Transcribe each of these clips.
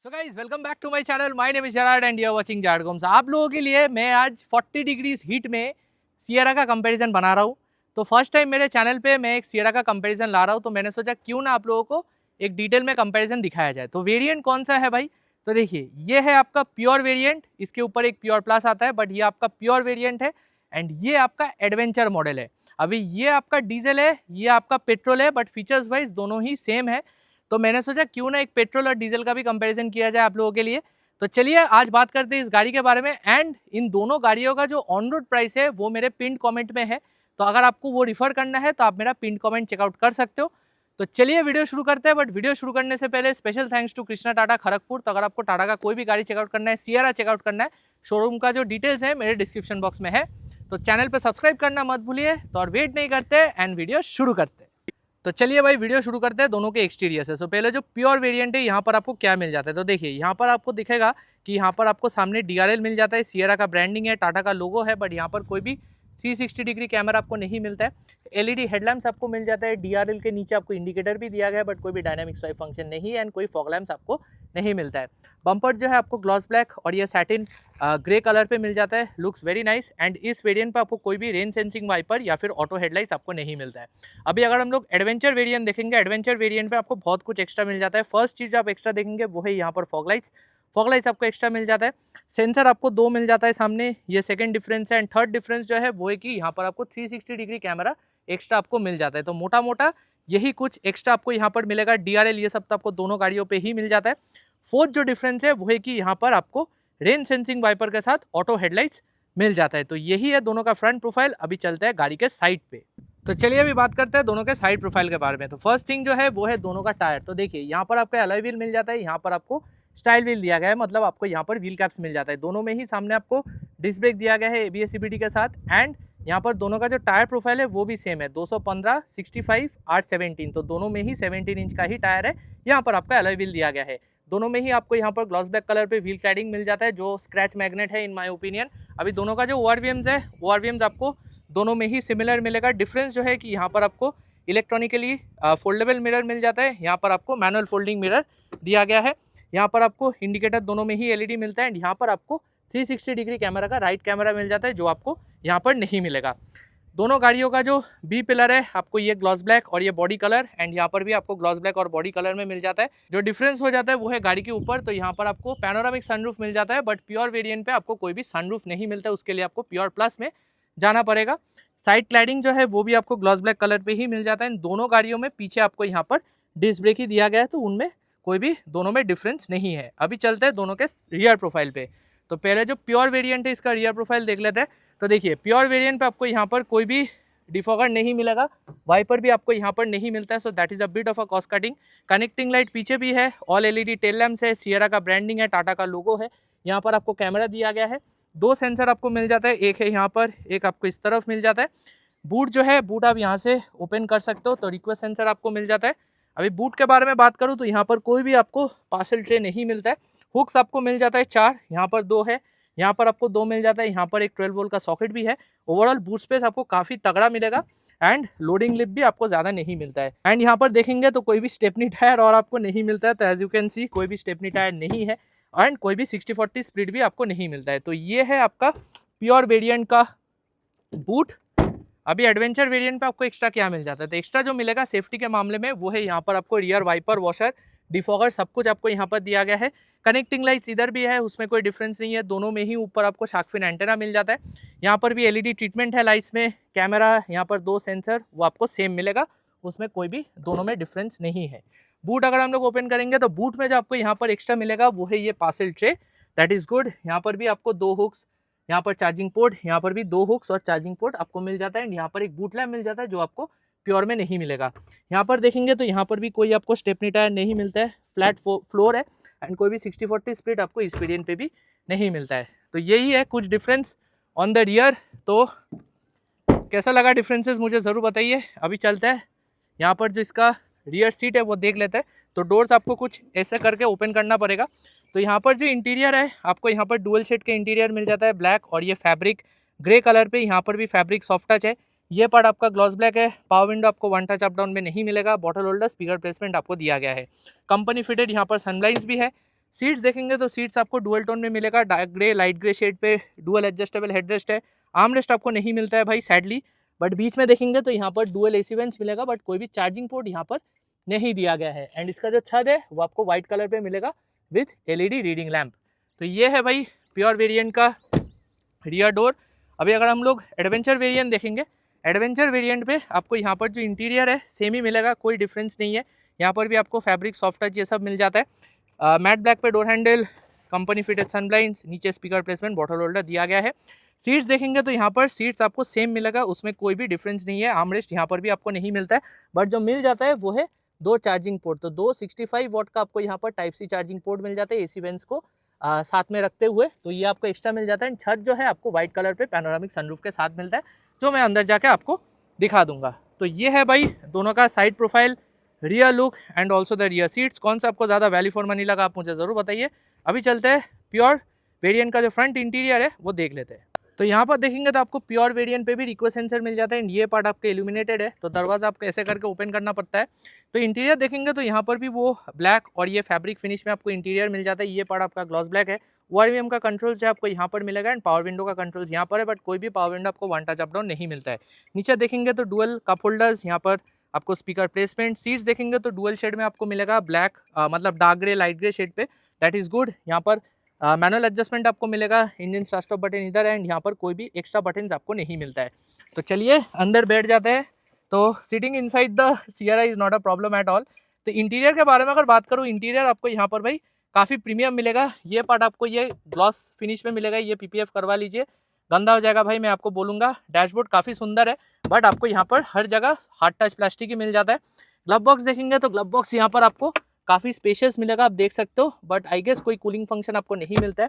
So guys welcome back to my channel. My name is Jared and you are watching Zargoms. आप लोगों के लिए मैं आज 40 डिग्रीज हीट में सियरा का कंपैरिजन बना रहा हूँ। तो फर्स्ट टाइम मेरे चैनल पे मैं एक सियरा का कंपैरिजन ला रहा हूँ, तो मैंने सोचा क्यों ना आप लोगों को एक डिटेल में कंपैरिजन दिखाया जाए। तो वेरिएंट कौन सा है भाई, तो देखिए ये है आपका प्योर वेरिएंट, इसके ऊपर एक प्योर प्लस आता है, बट ये आपका प्योर वेरिएंट है। एंड ये आपका एडवेंचर मॉडल है। अभी ये आपका डीजल है, ये आपका पेट्रोल है, बट फीचर्स वाइज दोनों ही सेम है। तो मैंने सोचा क्यों ना एक पेट्रोल और डीजल का भी कंपैरिजन किया जाए आप लोगों के लिए। तो चलिए आज बात करते हैं इस गाड़ी के बारे में। एंड इन दोनों गाड़ियों का जो ऑन रोड प्राइस है वो मेरे पिन कमेंट में है, तो अगर आपको वो रिफर करना है तो आप मेरा पिन कमेंट चेकआउट कर सकते हो। तो चलिए वीडियो शुरू करते हैं। बट वीडियो शुरू करने से पहले special thanks to Krishna Tata Kharagpur. तो अगर आपको टाटा का कोई भी गाड़ी चेकआउट करना है, सियरा चेकआउट करना है, शोरूम का जो डिटेल्स है मेरे डिस्क्रिप्शन बॉक्स में है। तो चैनल पर सब्सक्राइब करना मत भूलिए। तो और वेट नहीं करते एंड वीडियो शुरू करते हैं। तो चलिए भाई वीडियो शुरू करते हैं दोनों के एक्सटीरियर से। सो पहले जो प्योर वेरिएंट है यहाँ पर आपको क्या मिल जाता है, तो देखिए यहाँ पर आपको दिखेगा कि यहाँ पर आपको सामने DRL मिल जाता है, सियरा का ब्रांडिंग है, टाटा का लोगो है, बट यहाँ पर कोई भी 360 डिग्री कैमरा आपको नहीं मिलता है। LED हेडलैम्प्स आपको मिल जाता है, DRL के नीचे आपको इंडिकेटर भी दिया गया है, बट कोई भी डायनामिक स्वाइप फंक्शन नहीं है, एंड कोई फॉग लैम्प्स आपको नहीं मिलता है। बम्पर जो है आपको ग्लॉस ब्लैक और ये सैटिन ग्रे कलर पे मिल जाता है, लुक्स वेरी नाइस। एंड इस वेरिएंट पे आपको कोई भी रेन सेंसिंग वाइपर या फिर ऑटो हेडलाइट्स आपको नहीं मिलता है। अभी अगर हम लोग एडवेंचर वेरिएंट देखेंगे, एडवेंचर वेरिएंट पे आपको बहुत कुछ एक्स्ट्रा मिल जाता है। फर्स्ट चीज़ आप एक्स्ट्रा देखेंगे वो है यहाँ पर फॉग लाइट्स आपको एक्स्ट्रा मिल जाता है। सेंसर आपको 2 मिल जाता है सामने, ये सेकंड डिफरेंस है। एंड थर्ड डिफरेंस जो है वो है कि यहाँ पर आपको 360 डिग्री कैमरा एक्स्ट्रा आपको मिल जाता है। तो मोटा मोटा यही कुछ एक्स्ट्रा आपको यहाँ पर मिलेगा। DRL ये सब तो आपको दोनों गाड़ियों पे ही मिल जाता है। फोर्थ जो डिफरेंस है वो है कि यहाँ पर आपको रेन सेंसिंग वाइपर के साथ ऑटो हेडलाइट्स मिल जाता है। तो यही है दोनों का फ्रंट प्रोफाइल। अभी चलते हैं गाड़ी के साइड पे। तो चलिए अभी बात करते हैं दोनों के साइड प्रोफाइल के बारे में। तो फर्स्ट थिंग जो है वो है दोनों का टायर। तो देखिए यहाँ पर आपका अलॉय व्हील मिल जाता है, यहाँ पर आपको स्टाइल व्हील दिया गया है, मतलब आपको यहाँ पर व्हील कैप्स मिल जाता है। दोनों में ही सामने आपको डिस्क ब्रेक दिया गया है ABS CBD के साथ। एंड यहाँ पर दोनों का जो टायर प्रोफाइल है वो भी सेम है, 215, 65, 817। तो दोनों में ही 17 इंच का ही टायर है। यहाँ पर आपका अलॉय व्हील दिया गया है। दोनों में ही आपको यहाँ पर ग्लॉस ब्लैक कलर पे व्हील क्लैडिंग मिल जाता है, जो स्क्रैच मैग्नेट है इन माय ओपिनियन। अभी दोनों का जो ORVMs है, ORVMs आपको दोनों में ही सिमिलर मिलेगा। डिफरेंस जो है कि यहाँ पर आपको इलेक्ट्रॉनिकली फोल्डेबल मिरर मिल जाता है, यहाँ पर आपको मैनुअल फोल्डिंग मिरर दिया गया है। यहाँ पर आपको इंडिकेटर दोनों में ही LED मिलता है। एंड यहाँ पर आपको 360 डिग्री कैमरा का राइट कैमरा मिल जाता है, जो आपको यहाँ पर नहीं मिलेगा। दोनों गाड़ियों का जो बी पिलर है आपको ये ग्लॉस ब्लैक और ये बॉडी कलर, एंड यहाँ पर भी आपको ग्लॉस ब्लैक और बॉडी कलर में मिल जाता है। जो डिफरेंस हो जाता है वो है गाड़ी के ऊपर। तो यहाँ पर आपको पैनोरामिक सनरूफ मिल जाता है, बट प्योर वेरिएंट पे आपको कोई भी सनरूफ नहीं मिलता है, उसके लिए आपको प्योर प्लस में जाना पड़ेगा। साइड क्लैडिंग जो है वो भी आपको ग्लॉस ब्लैक कलर पे ही मिल जाता है। इन दोनों गाड़ियों में पीछे आपको यहाँ पर डिस्क ब्रेक ही दिया गया है, तो उनमें कोई भी दोनों में डिफरेंस नहीं है। अभी चलते हैं दोनों के रियर प्रोफाइल पे। तो पहले जो प्योर वेरिएंट है इसका रियर प्रोफाइल देख लेते हैं। तो देखिए प्योर वेरिएंट पे आपको यहाँ पर कोई भी डिफॉगर नहीं मिलेगा, वाइपर भी आपको यहाँ पर नहीं मिलता है, so that is a bit of a cost cutting. Connecting light पीछे भी है, ऑल LED टेल लैम्प्स है, सियरा का ब्रांडिंग है, टाटा का लोगो है। यहाँ पर आपको कैमरा दिया गया है, 2 सेंसर आपको मिल जाता है, एक है यहाँ पर, एक आपको इस तरफ मिल जाता है। बूट जो है, बूट आप यहाँ से ओपन कर सकते हो, तो रिक्वेस्ट सेंसर आपको मिल जाता है। अभी बूट के बारे में बात करूँ तो यहाँ पर कोई भी आपको पार्सल ट्रे नहीं मिलता है। हुक्स आपको मिल जाता है 4, यहाँ पर 2 है, यहाँ पर आपको 2 मिल जाता है, यहाँ पर एक 12 वोल्ट का सॉकेट भी है। ओवरऑल बूट स्पेस आपको काफ़ी तगड़ा मिलेगा। एंड लोडिंग लिप भी आपको ज़्यादा नहीं मिलता है। एंड यहाँ पर देखेंगे तो कोई भी स्टेपनी टायर और आपको नहीं मिलता है, तो एज यू कैन सी कोई भी स्टेपनी टायर नहीं है। एंड कोई भी 60/40 स्प्लिट भी आपको नहीं मिलता है। तो ये है आपका प्योर वेरिएंट का बूट। अभी एडवेंचर वेरिएंट पे आपको एक्स्ट्रा क्या मिल जाता है, तो एक्स्ट्रा जो मिलेगा सेफ्टी के मामले में वो है यहाँ पर आपको रियर वाइपर, वॉशर, डिफॉगर सब कुछ आपको यहाँ पर दिया गया है। कनेक्टिंग लाइट्स इधर भी है, उसमें कोई डिफरेंस नहीं है। दोनों में ही ऊपर आपको शार्क फिन एंटेना मिल जाता है। यहाँ पर भी LED ट्रीटमेंट है लाइट्स में। कैमरा यहाँ पर 2 सेंसर वो आपको सेम मिलेगा, उसमें कोई भी दोनों में डिफरेंस नहीं है। बूट अगर हम लोग ओपन करेंगे तो बूट में जो आपको यहाँ पर एक्स्ट्रा मिलेगा वो है ये parcel tray, that is good. यहाँ पर भी आपको 2 हुक्स, यहाँ पर चार्जिंग पोर्ट, यहाँ पर भी 2 हुक्स और चार्जिंग पोर्ट आपको मिल जाता है। एंड यहाँ पर एक बूट लैम्प मिल जाता है, जो आपको प्योर में नहीं मिलेगा। यहाँ पर देखेंगे तो यहाँ पर भी कोई आपको स्टेपनी टायर नहीं मिलता है, फ्लैट फ्लोर है। एंड कोई भी 60/40 स्प्लिट आपको इस वेरिएंट पे भी नहीं मिलता है। तो यही है कुछ डिफरेंस ऑन द रियर। तो कैसा लगा डिफरेंसेस मुझे ज़रूर बताइए। अभी चलता है यहाँ पर जो इसका रियर सीट है वो देख लेते हैं। तो डोर्स आपको कुछ ऐसे करके ओपन करना पड़ेगा। तो यहाँ पर जो इंटीरियर है आपको यहाँ पर डुअल शेड के इंटीरियर मिल जाता है, ब्लैक और ये फैब्रिक ग्रे कलर पे। यहाँ पर भी फैब्रिक सॉफ्ट टच है। ये पार्ट आपका ग्लॉस ब्लैक है। पावर विंडो आपको 1 टच अप डाउन में नहीं मिलेगा। बॉटल होल्डर, स्पीकर प्लेसमेंट आपको दिया गया है। कंपनी फिटेड यहाँ पर सनब्लाइंस भी है। सीट्स देखेंगे तो सीट्स आपको डुअल टोन में मिलेगा, dark grey light grey shade पे, डुअल एडजस्टेबल हेडरेस्ट है। आर्म रेस्ट आपको नहीं मिलता है भाई सैडली, बट बीच में देखेंगे तो यहाँ पर डुअल एसी वेंट्स मिलेगा, बट कोई भी चार्जिंग पोर्ट यहाँ पर नहीं दिया गया है। एंड इसका जो छत है वो आपको व्हाइट कलर पे मिलेगा विथ एलईडी रीडिंग लैम्प। तो ये है भाई प्योर वेरिएंट का रियर डोर। अभी अगर हम लोग एडवेंचर वेरिएंट देखेंगे, एडवेंचर वेरिएंट पे आपको यहाँ पर जो इंटीरियर है सेम ही मिलेगा, कोई डिफरेंस नहीं है। यहाँ पर भी आपको फैब्रिक सॉफ्ट टच ये सब मिल जाता है। मैट ब्लैक पे डोर हैंडल, कंपनी फिटेड सनब्लाइंड्स, नीचे स्पीकर प्लेसमेंट, बॉटल होल्डर दिया गया है। सीट्स देखेंगे तो यहाँ पर सीट्स आपको सेम मिलेगा, उसमें कोई भी डिफरेंस नहीं है। आर्मरेस्ट यहाँ पर भी आपको नहीं मिलता है, बट जो मिल जाता है वो है 2 चार्जिंग पोर्ट। तो 2 65 वॉट का आपको यहाँ पर टाइप सी चार्जिंग पोर्ट मिल जाता है एसी वेंट्स को साथ में रखते हुए, तो ये आपको एक्स्ट्रा मिल जाता है। छत जो है आपको व्हाइट कलर पे पैनोरामिक सनरूफ के साथ मिलता है, जो मैं अंदर जाके आपको दिखा दूंगा। तो ये है भाई दोनों का side profile, rear look and also the rear seats. कौन सा आपको ज़्यादा वैल्यू फॉर मनी लगा आप मुझे ज़रूर बताइए। अभी चलते हैं प्योर वेरिएंट का जो फ्रंट इंटीरियर है वो देख लेते हैं। तो यहाँ पर देखेंगे तो आपको प्योर वेरिएंट पे भी रिक्वेस्ट सेंसर मिल जाता है एंड ये पार्ट आपका इल्यूमिनेटेड है, तो दरवाजा आपको ऐसे करके ओपन करना पड़ता है। तो इंटीरियर देखेंगे तो यहाँ पर भी वो ब्लैक और ये फैब्रिक फिनिश में आपको इंटीरियर मिल जाता है। ये पार्ट आपका ग्लॉस ब्लैक है। ORVM का कंट्रोल्स है आपको यहाँ पर मिलेगा एंड पावर विंडो का कंट्रोल्स यहाँ पर है, बट कोई भी पावर विंडो आपको वन टच अप डाउन नहीं मिलता है। नीचे देखेंगे तो डुअल कप होल्डर्स, यहाँ पर आपको स्पीकर प्लेसमेंट। सीट्स देखेंगे तो डुअल शेड में आपको मिलेगा ब्लैक, मतलब dark grey light grey shade पे, दैट इज गुड। यहाँ पर मैनुअल एडजस्टमेंट आपको मिलेगा, इंजन स्टार्ट स्टॉप बटन इधर है एंड यहाँ पर कोई भी एक्स्ट्रा बटन आपको नहीं मिलता है। तो चलिए अंदर बैठ जाते हैं। तो seating inside the Sierra is not a problem at all. तो इंटीरियर के बारे में अगर बात करूँ, इंटीरियर आपको यहाँ पर भाई काफ़ी प्रीमियम मिलेगा। ये पार्ट आपको ये ग्लॉस फिनिश में मिलेगा, ये PPF करवा लीजिए, गंदा हो जाएगा भाई मैं आपको बोलूँगा। डैशबोर्ड काफ़ी सुंदर है, बट आपको यहाँ पर हर जगह हार्ड टच प्लास्टिक ही मिल जाता है। ग्लव बॉक्स देखेंगे तो ग्लव बॉक्स यहाँ पर आपको काफ़ी स्पेशियस मिलेगा, आप देख सकते हो, बट आई गेस कोई कूलिंग फंक्शन आपको नहीं मिलता है।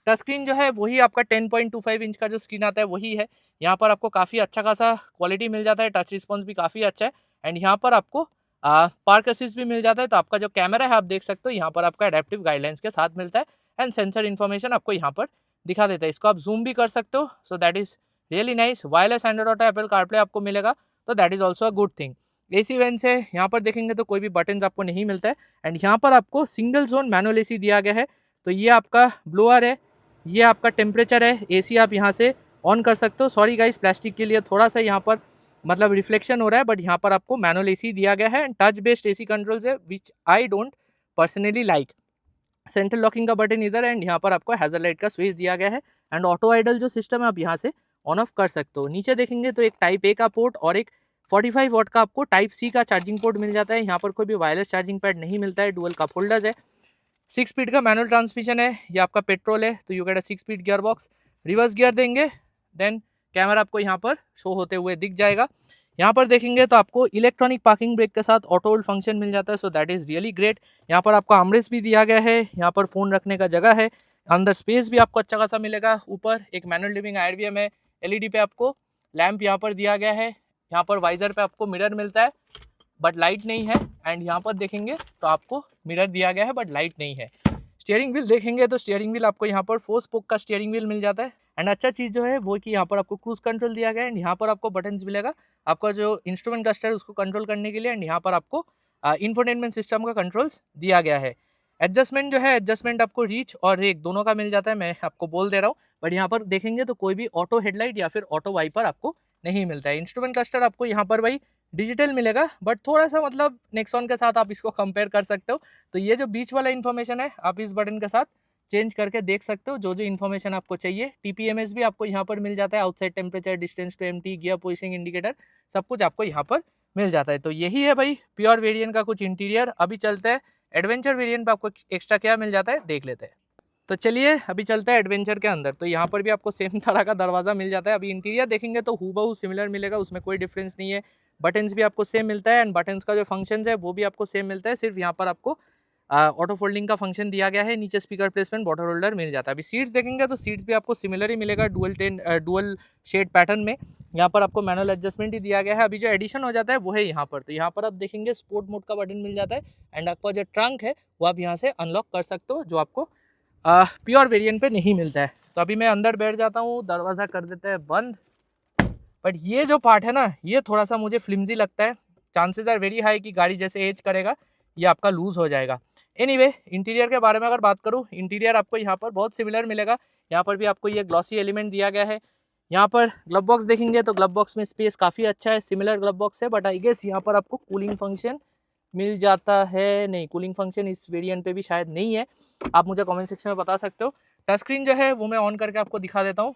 टच स्क्रीन जो है वही आपका 10.25 इंच का जो स्क्रीन आता है वही है। यहाँ पर आपको काफ़ी अच्छा खासा क्वालिटी मिल जाता है, टच रिस्पॉन्स भी काफ़ी अच्छा है एंड यहाँ पर आपको पार्क असिस्ट भी मिल जाता है। तो आपका जो कैमरा है आप देख सकते हो, यहाँ पर आपका एडेप्टिव गाइडलाइंस के साथ मिलता है एंड सेंसर इन्फॉर्मेशन आपको यहाँ पर दिखा देता है। इसको आप जूम भी कर सकते हो, so that is really nice. Wireless Android auto Apple CarPlay आपको मिलेगा, तो that is also a good thing. AC vents है, यहाँ पर देखेंगे तो कोई भी बटन्स आपको नहीं मिलता है एंड यहाँ पर आपको सिंगल जोन मैनुअल AC दिया गया है। तो ये आपका ब्लोअर है, ये आपका टेम्परेचर है, AC आप यहाँ से ऑन कर सकते हो। सॉरी गाइस, प्लास्टिक के लिए थोड़ा सा यहाँ पर मतलब रिफ्लेक्शन हो रहा है, बट यहाँ पर आपको मैनुअल AC दिया गया है and touch based AC controls है, which I don't personally like. Central locking का बटन इधर है एंड यहाँ पर आपको हैजर लाइट का स्विच दिया गया है एंड ऑटो आइडल जो सिस्टम है आप यहाँ से ऑन ऑफ कर सकते हो। नीचे देखेंगे तो एक टाइप A का पोर्ट और एक 45 वॉट का आपको टाइप C का चार्जिंग पोर्ट मिल जाता है। यहाँ पर कोई भी वायरलेस चार्जिंग पैड नहीं मिलता है। डुअल कप होल्डर्स है, 6 स्पीड का मैनुअल ट्रांसमिशन है, ये आपका पेट्रोल है, तो you get a 6 speed gear box. Reverse gear देंगे देन कैमरा आपको यहाँ पर शो होते हुए दिख जाएगा। यहाँ पर देखेंगे तो आपको इलेक्ट्रॉनिक पार्किंग ब्रेक के साथ ऑटो होल्ड फंक्शन मिल जाता है, so that is really great. यहाँ पर आपको आर्मरेस्ट भी दिया गया है, यहाँ पर फ़ोन रखने का जगह है, अंदर स्पेस भी आपको अच्छा खासा मिलेगा। ऊपर एक मैनुअल लिविंग IRVM है, LED पे आपको लैंप यहाँ पर दिया गया है, यहाँ पर वाइजर पे आपको मिरर मिलता है बट लाइट नहीं है एंड यहाँ पर देखेंगे तो आपको मिरर दिया गया है बट लाइट नहीं है। स्टीयरिंग व्हील देखेंगे तो स्टीयरिंग व्हील आपको यहाँ पर 4 स्पोक का स्टीयरिंग व्हील मिल जाता है एंड अच्छा चीज़ जो है वो कि यहाँ पर आपको क्रूज कंट्रोल दिया गया है एंड यहाँ पर आपको बटन्स मिलेगा आपका जो इंस्ट्रूमेंट क्लस्टर है उसको कंट्रोल करने के लिए एंड यहाँ पर आपको इंफोटेनमेंट सिस्टम का कंट्रोल्स दिया गया है। एडजस्टमेंट जो है, एडजस्टमेंट आपको रीच और रेक दोनों का मिल जाता है, मैं आपको बोल दे रहा हूँ, बट यहाँ पर देखेंगे तो कोई भी ऑटो हेडलाइट या फिर ऑटो वाइपर आपको नहीं मिलता है। इंस्ट्रूमेंट क्लस्टर आपको यहाँ पर भाई डिजिटल मिलेगा, बट थोड़ा सा मतलब नेक्सॉन के साथ आप इसको कंपेयर कर सकते हो। तो ये जो बीच वाला इन्फॉर्मेशन है आप इस बटन के साथ चेंज करके देख सकते हो, जो जो इन्फॉर्मेशन आपको चाहिए। TPMS भी आपको यहाँ पर मिल जाता है, outside temperature, distance to empty, gear positioning indicator, सब कुछ आपको यहाँ पर मिल जाता है। तो यही है भाई प्योर वेरिएंट का कुछ इंटीरियर। अभी चलते हैं एडवेंचर वेरिएंट पे आपको एक्स्ट्रा क्या मिल जाता है देख लेते हैं। तो चलिए अभी चलता है एडवेंचर के अंदर। तो यहाँ पर भी आपको सेम तरह का दरवाज़ा मिल जाता है। अभी इंटीरियर देखेंगे तो हूबहू सिमिलर मिलेगा, उसमें कोई डिफरेंस नहीं है। बटन्स भी आपको सेम मिलता है एंड बटन्स का जो फंक्शन है वो भी आपको सेम मिलता है, सिर्फ यहाँ पर आपको ऑटो फोल्डिंग का फंक्शन दिया गया है। नीचे स्पीकर प्लेसमेंट, बॉटल होल्डर मिल जाता है। अभी सीट्स देखेंगे तो सीट्स भी आपको सिमिलर ही मिलेगा, डुअल शेड पैटर्न में। यहाँ पर आपको मैनुअल एडजस्टमेंट ही दिया गया है। अभी जो एडिशन हो जाता है वो है यहाँ पर। तो यहाँ पर आप देखेंगे स्पोर्ट मोड का बटन मिल जाता है एंड आपका जो ट्रंक है वो आप यहाँ से अनलॉक कर सकते हो, जो आपको प्योर वेरिएंट पे नहीं मिलता है। तो अभी मैं अंदर बैठ जाता हूँ, दरवाज़ा कर देते हैं बंद। बट ये जो पार्ट है ना, ये थोड़ा सा मुझे फ्लिमजी लगता है। चांसेस आर वेरी हाई कि गाड़ी जैसे एज करेगा ये आपका लूज़ हो जाएगा। एनीवे इंटीरियर के बारे में अगर बात करूँ, इंटीरियर आपको यहाँ पर बहुत सिमिलर मिलेगा। यहाँ पर भी आपको ये ग्लॉसी एलिमेंट दिया गया है। यहाँ पर ग्लव बॉक्स देखेंगे तो ग्लव बॉक्स में स्पेस काफ़ी अच्छा है, सिमिलर ग्लव बॉक्स है, बट आई गेस यहाँ पर आपको कूलिंग फंक्शन मिल जाता है। नहीं, कूलिंग फंक्शन इस वेरिएंट पे भी शायद नहीं है, आप मुझे कमेंट सेक्शन में बता सकते हो। टच स्क्रीन जो है वो मैं ऑन करके आपको दिखा देता हूँ।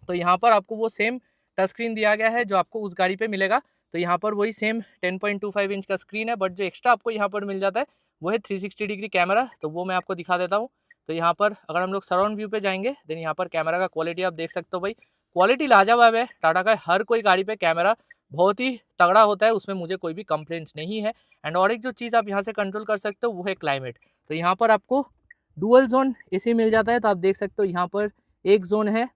तो यहाँ पर आपको वो सेम टच स्क्रीन दिया गया है जो आपको उस गाड़ी पे मिलेगा। तो यहाँ पर वही सेम 10.25 इंच का स्क्रीन है, बट जो एक्स्ट्रा आपको यहाँ पर मिल जाता है वो है 360 डिग्री कैमरा। तो वो मैं आपको दिखा देता हूँ। तो यहाँ पर अगर हम लोग सराउंड व्यू पे जाएंगे देन यहाँ पर कैमरा का क्वालिटी आप देख सकते हो भाई, क्वालिटी लाजवाब है। टाटा का हर कोई गाड़ी पे कैमरा बहुत ही तगड़ा होता है, उसमें मुझे कोई भी कंप्लेंट्स नहीं है। एंड और एक जो चीज़ आप यहाँ से कंट्रोल कर सकते हो वो है क्लाइमेट। तो यहाँ पर आपको डुअल जोन एसी मिल जाता है। तो आप देख सकते हो यहाँ पर एक जोन है,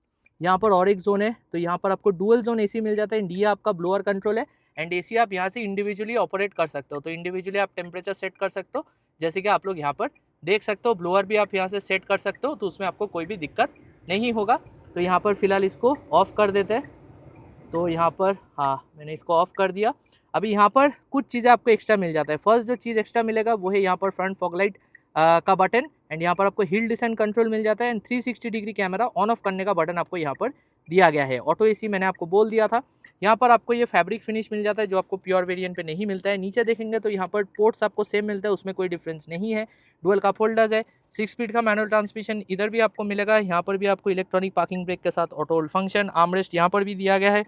यहाँ पर और एक जोन है। तो यहाँ पर आपको डुअल जोन एसी मिल जाता है। डी आपका ब्लोअर कंट्रोल है एंड एसी आप यहाँ से इंडिविजुअली ऑपरेट कर सकते हो। तो इंडिविजुअली आप टेम्परेचर सेट कर सकते हो, जैसे कि आप लोग यहाँ पर देख सकते हो। ब्लोअर भी आप यहाँ से सेट कर सकते हो, तो उसमें आपको कोई भी दिक्कत नहीं होगा। तो यहाँ पर फिलहाल इसको ऑफ कर देते हैं। तो यहाँ पर हाँ, मैंने इसको ऑफ कर दिया। अभी यहाँ पर कुछ चीज़ें आपको एक्स्ट्रा मिल जाता है। फर्स्ट जो चीज़ एक्स्ट्रा मिलेगा वो है यहाँ पर फ्रंट फॉग लाइट का बटन एंड यहाँ पर आपको हिल डिसेंट कंट्रोल मिल जाता है and 360 degree camera on off करने का बटन आपको यहाँ पर दिया गया है। ऑटो एसी मैंने आपको बोल दिया था। यहाँ पर आपको ये फैब्रिक फिनिश मिल जाता है जो आपको प्योर वेरिएंट पे नहीं मिलता है। नीचे देखेंगे तो यहाँ पर पोर्ट्स आपको सेम मिलता है, उसमें कोई डिफरेंस नहीं है। डुअल कप होल्डर्स है, 6 स्पीड का मैनुअल ट्रांसमिशन इधर भी आपको मिलेगा। यहाँ पर भी आपको इलेक्ट्रॉनिक पार्किंग ब्रेक के साथ ऑटो होल्ड फंक्शन, आर्मरेस्ट यहाँ पर भी दिया गया है,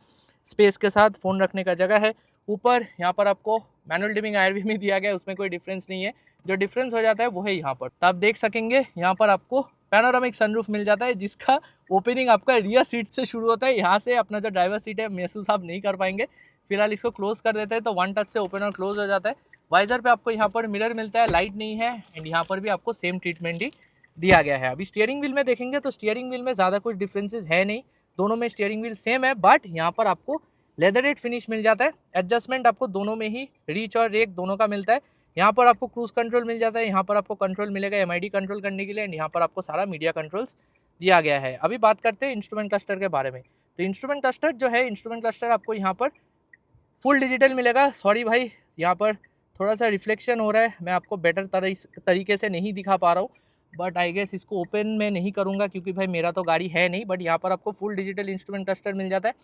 स्पेस के साथ फ़ोन रखने का जगह है। ऊपर यहाँ पर आपको मैनुअल डिमिंग आईआरवी में दिया गया है, उसमें कोई डिफरेंस नहीं है। जो डिफरेंस हो जाता है वो है यहाँ पर। तो आप देख सकेंगे यहाँ पर आपको पैनोरामिक सनरूफ मिल जाता है, जिसका ओपनिंग आपका रियर सीट से शुरू होता है। यहाँ से अपना जो ड्राइवर सीट है महसूस आप नहीं कर पाएंगे। फिलहाल इसको क्लोज कर देते हैं तो वन टच से ओपन और क्लोज हो जाता है। वाइजर पे आपको यहाँ पर मिरर मिलता है, लाइट नहीं है एंड यहाँ पर भी आपको सेम ट्रीटमेंट ही दिया गया है। अभी स्टीयरिंग व्हील में देखेंगे तो स्टीयरिंग व्हील में ज़्यादा कुछ डिफरेंसेस है नहीं, दोनों में स्टीयरिंग व्हील सेम है, बट यहाँ पर आपको लेदरेट फिनिश मिल जाता है। एडजस्टमेंट आपको दोनों में ही रीच और रेक दोनों का मिलता है। यहाँ पर आपको क्रूज कंट्रोल मिल जाता है, यहाँ पर आपको कंट्रोल मिलेगा एमआईडी कंट्रोल करने के लिए एंड यहाँ पर आपको सारा मीडिया कंट्रोल्स दिया गया है। अभी बात करते हैं इंस्ट्रूमेंट क्लस्टर के बारे में। तो इंस्ट्रूमेंट क्लस्टर जो है, इंस्ट्रूमेंट क्लस्टर आपको यहाँ पर फुल डिजिटल मिलेगा। सॉरी भाई, यहाँ पर थोड़ा सा रिफ्लेक्शन हो रहा है, मैं आपको बेटर तरीके से नहीं दिखा पा रहा हूँ, बट आई गेस इसको ओपन में नहीं करूँगा क्योंकि भाई मेरा तो गाड़ी है नहीं। बट यहाँ पर आपको फुल डिजिटल इंस्ट्रूमेंट क्लस्टर मिल जाता है।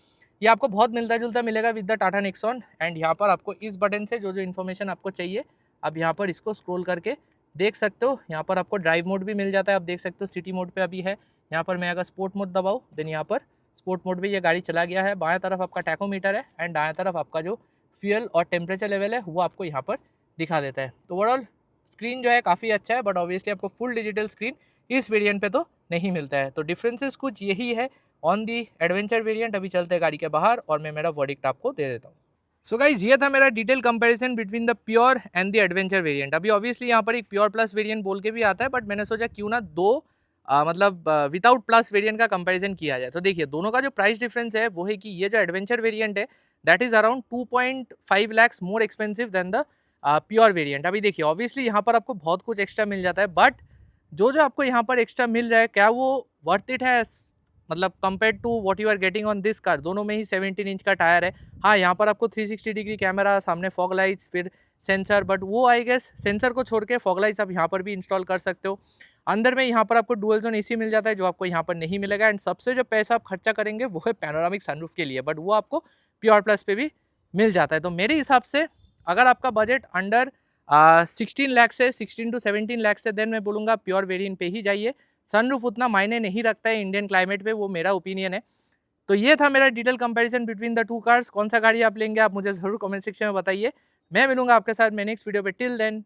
ये आपको बहुत मिलता जुलता मिलेगा with the Tata Nexon and यहाँ पर आपको इस बटन से जो जो इन्फॉर्मेशन आपको चाहिए आप यहाँ पर इसको स्क्रॉल करके देख सकते हो। यहाँ पर आपको ड्राइव मोड भी मिल जाता है, आप देख सकते हो सिटी मोड पे अभी है। यहाँ पर मैं अगर स्पोर्ट मोड दबाऊँ देन यहाँ पर स्पोर्ट मोड में ये गाड़ी चला गया है। बाएं तरफ आपका टैकोमीटर है एंड दाएं तरफ आपका जो फ्यूल और टेम्परेचर लेवल है वो आपको यहाँ पर दिखा देता है। तो ओवरऑल स्क्रीन जो है काफ़ी अच्छा है, बट ऑब्वियसली आपको फुल डिजिटल स्क्रीन इस वेरिएंट पे तो नहीं मिलता है। तो डिफरेंसेस कुछ यही है ऑन दी एडवेंचर वेरिएंट। अभी चलते हैं गाड़ी के बाहर और मैं मेरा वर्डिक्ट आपको दे देता हूँ। सो गाइज, ये था मेरा detail comparison between the pure and the adventure variant. अभी ऑब्वियसली यहाँ पर एक प्योर प्लस वेरिएंट बोल के भी आता है, बट मैंने सोचा क्यों ना दो मतलब विदाउट प्लस वेरिएंट का कंपैरिजन किया जाए। तो देखिए दोनों का जो प्राइस डिफरेंस है वो है कि ये जो एडवेंचर वेरिएंट है that is around 2.5 lakh more expensive than the pure variant. अभी देखिए ऑब्वियसली यहाँ पर आपको बहुत कुछ एक्स्ट्रा मिल जाता है, बट जो जो आपको यहाँ पर एक्स्ट्रा मिल रहा है क्या वो वर्थ इट है, मतलब compare to what you are getting on this car. दोनों में ही 17 इंच का टायर है। हाँ, यहाँ पर आपको 360 डिग्री कैमरा, सामने फॉग लाइट्स, फिर सेंसर, बट वो आई गेस सेंसर को छोड़ के फॉग लाइट्स आप यहाँ पर भी इंस्टॉल कर सकते हो। अंदर में यहाँ पर आपको डुअल जोन एसी मिल जाता है जो आपको यहाँ पर नहीं मिलेगा एंड सबसे जो पैसा आप खर्चा करेंगे वो है पैनोरामिक सनरूफ के लिए, बट वो आपको प्योर प्लस पे भी मिल जाता है। तो मेरे हिसाब से अगर आपका बजट अंडर 16 लाख से 16 to 17 लाख से देन मैं बोलूँगा प्योर वेरिएंट पे ही जाइए। सनरूफ उतना मायने नहीं रखता है इंडियन क्लाइमेट पे, वो मेरा ओपिनियन है। तो ये था मेरा detail comparison between the two cars. कौन सा गाड़ी आप लेंगे आप मुझे ज़रूर कमेंट सेक्शन में बताइए। मैं मिलूंगा आपके साथ मैं नेक्स्ट वीडियो पे। Till then